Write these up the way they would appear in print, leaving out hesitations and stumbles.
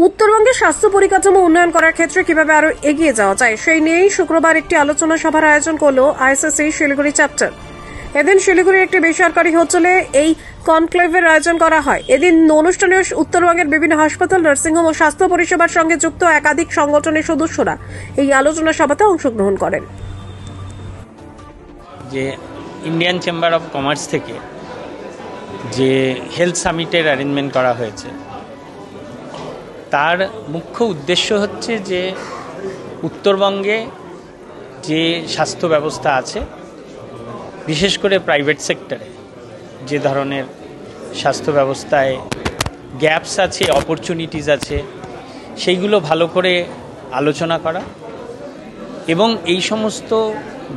উত্তরবঙ্গের স্বাস্থ্য পরিকাঠামো উন্নয়ন করার ক্ষেত্রে কিভাবে আরো এগিয়ে যাওয়া যায় সেই নিয়েই শুক্রবার একটি আলোচনা সভার আয়োজন করল আইএসএসসি শিলিগুড়ি চ্যাপ্টার। এদিন শিলিগুড়ির একটি বেসরকারি হোটেলে এই কনক্লেভের আয়োজন করা হয়। এদিন অনুষ্ঠানে উত্তরবঙ্গের বিভিন্ন হাসপাতাল, নার্সিংহোম ও স্বাস্থ্য পরিষেবার সঙ্গে যুক্ত একাধিক সংগঠনের সদস্যরা এই আলোচনা সভাতে অংশগ্রহণ করেন। যে ইন্ডিয়ান চেম্বার অফ কমার্স থেকে যে হেলথ সামিটের অ্যারেঞ্জমেন্ট করা হয়েছে, তার মুখ্য উদ্দেশ্য হচ্ছে যে উত্তরবঙ্গে যে স্বাস্থ্য ব্যবস্থা আছে, বিশেষ করে প্রাইভেট সেক্টরে যে ধরনের স্বাস্থ্য ব্যবস্থায় গ্যাপস আছে, অপরচুনিটিস আছে, সেইগুলো ভালো করে আলোচনা করা এবং এই সমস্ত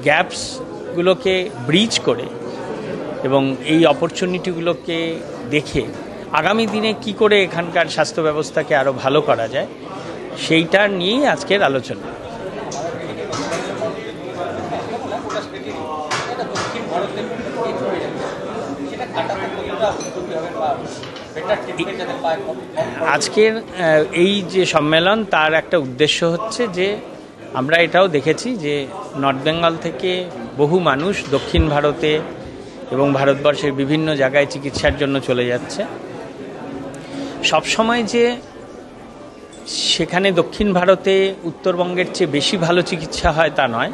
গ্যাপসগুলোকে ব্রিজ করে এবং এই অপরচুনিটিগুলোকে দেখে আগামী দিনে কি করে এখানকার স্বাস্থ্য ব্যবস্থাকে আরও ভালো করা যায়, সেইটা নিয়েই আজকের আলোচনা। আজকের এই যে সম্মেলন, তার একটা উদ্দেশ্য হচ্ছে যে আমরা এটাও দেখেছি যে নর্থ বেঙ্গল থেকে বহু মানুষ দক্ষিণ ভারতে এবং ভারতবর্ষের বিভিন্ন জায়গায় চিকিৎসার জন্য চলে যাচ্ছে। সবসময় যে সেখানে দক্ষিণ ভারতে উত্তরবঙ্গের চেয়ে বেশি ভালো চিকিৎসা হয় তা নয়।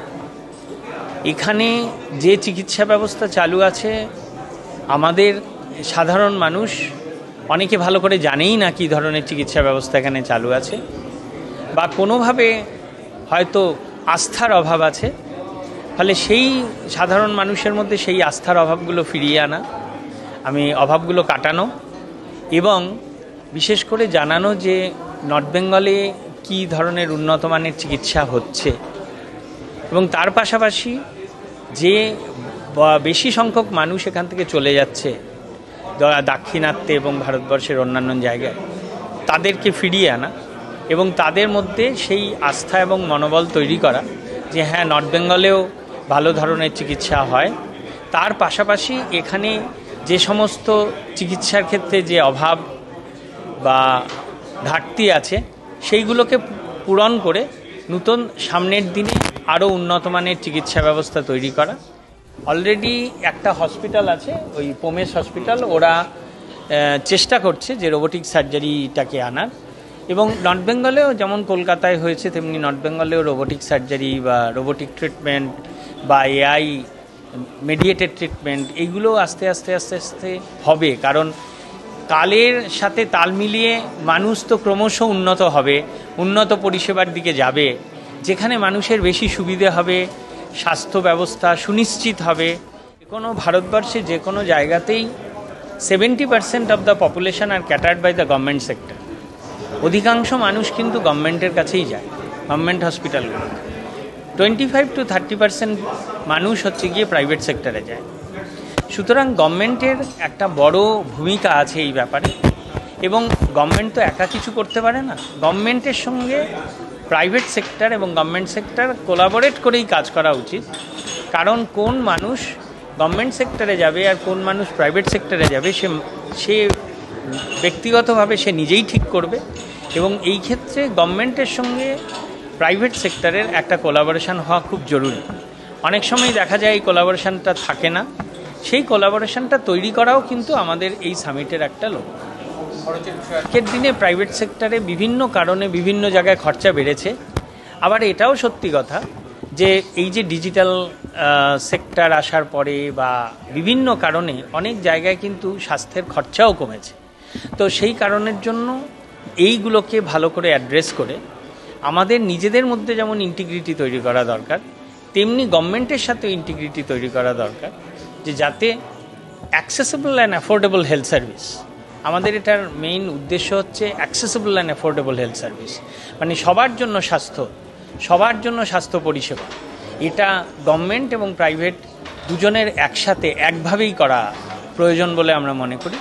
এখানে যে চিকিৎসা ব্যবস্থা চালু আছে, আমাদের সাধারণ মানুষ অনেকে ভালো করে জানেই না কী ধরনের চিকিৎসা ব্যবস্থা এখানে চালু আছে, বা কোনোভাবে হয়তো আস্থার অভাব আছে। ফলে সেই সাধারণ মানুষের মধ্যে সেই আস্থার অভাবগুলো ফিরিয়ে আনা, অভাবগুলো কাটানো এবং বিশেষ করে জানানো যে নর্থ বেঙ্গলে কী ধরনের উন্নত মানের চিকিৎসা হচ্ছে এবং তার পাশাপাশি যে বেশি সংখ্যক মানুষ এখান থেকে চলে যাচ্ছে দাক্ষিণাত্যে এবং ভারতবর্ষের অন্যান্য জায়গায়, তাদেরকে ফিরিয়ে আনা এবং তাদের মধ্যে সেই আস্থা এবং মনোবল তৈরি করা যে হ্যাঁ, নর্থ বেঙ্গলেও ভালো ধরনের চিকিৎসা হয়। তার পাশাপাশি এখানে যে সমস্ত চিকিৎসার ক্ষেত্রে যে অভাব বা ঘাটতি আছে, সেইগুলোকে পূরণ করে নতুন সামনের দিনে আরও উন্নত মানের চিকিৎসা ব্যবস্থা তৈরি করা। অলরেডি একটা হসপিটাল আছে, ওই পোমেস হসপিটাল, ওরা চেষ্টা করছে যে রোবোটিক সার্জারিটাকে আনার, এবং নর্থ বেঙ্গলেও যেমন কলকাতায় হয়েছে তেমনি নর্থ বেঙ্গলেও রোবোটিক সার্জারি বা রোবোটিক ট্রিটমেন্ট বা এআই মেডিয়েটেড ট্রিটমেন্ট, এইগুলো আস্তে আস্তে হবে। কারণ কালের সাথে তাল মিলিয়ে মানুষ তো ক্রমশ উন্নত হবে, উন্নত পরিষেবার দিকে যাবে, যেখানে মানুষের বেশি সুবিধে হবে, স্বাস্থ্য ব্যবস্থা সুনিশ্চিত হবে। কোনো ভারতবর্ষে যে কোনো জায়গাতেই 70% of the population are catered by the government sector. অধিকাংশ মানুষ কিন্তু গভর্নমেন্টের কাছেই যায়, গভর্নমেন্ট হসপিটালগুলো। 25 to 30% মানুষ হচ্ছে গিয়ে প্রাইভেট সেক্টরে যায়। সুতরাং গভর্নমেন্টের একটা বড় ভূমিকা আছে এই ব্যাপারে, এবং গভর্নমেন্ট তো একা কিছু করতে পারে না। গভর্নমেন্টের সঙ্গে প্রাইভেট সেক্টর এবং গভর্নমেন্ট সেক্টর কোলাবোরেট করেই কাজ করা উচিত। কারণ কোন মানুষ গভর্নমেন্ট সেক্টরে যাবে আর কোন মানুষ প্রাইভেট সেক্টরে যাবে, সে ব্যক্তিগতভাবে সে নিজেই ঠিক করবে, এবং এই ক্ষেত্রে গভর্নমেন্টের সঙ্গে প্রাইভেট সেক্টরের একটা কোলাবোরেশন হওয়া খুব জরুরি। অনেক সময় দেখা যায় এই কোলাবোরেশনটা থাকে না। সেই কোলাবোরেশনটা তৈরি করাও কিন্তু আমাদের এই সামিটের একটা লক্ষ্য। আজকের দিনে প্রাইভেট সেক্টরে বিভিন্ন কারণে বিভিন্ন জায়গায় খরচা বেড়েছে। আবার এটাও সত্যি কথা যে এই যে ডিজিটাল সেক্টর আসার পরে বা বিভিন্ন কারণে অনেক জায়গায় কিন্তু স্বাস্থ্যের খরচাও কমেছে। তো সেই কারণের জন্য এইগুলোকে ভালো করে অ্যাড্রেস করে আমাদের নিজেদের মধ্যে যেমন ইন্টিগ্রিটি তৈরি করা দরকার, তেমনি গভর্নমেন্টের সাথে ইন্টিগ্রিটি তৈরি করা দরকার, যে যাতে accessible and affordable health service, আমাদের এটার মেইন উদ্দেশ্য হচ্ছে accessible and affordable health service, মানে সবার জন্য স্বাস্থ্য পরিষেবা। এটা গভর্নমেন্ট এবং প্রাইভেট দুজনের একসাথে একভাবেই করা প্রয়োজন বলে আমরা মনে করি।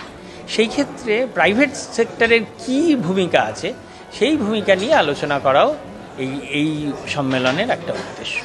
সেই ক্ষেত্রে প্রাইভেট সেক্টরের কী ভূমিকা আছে, সেই ভূমিকা নিয়ে আলোচনা করাও এই সম্মেলনের একটা উদ্দেশ্য।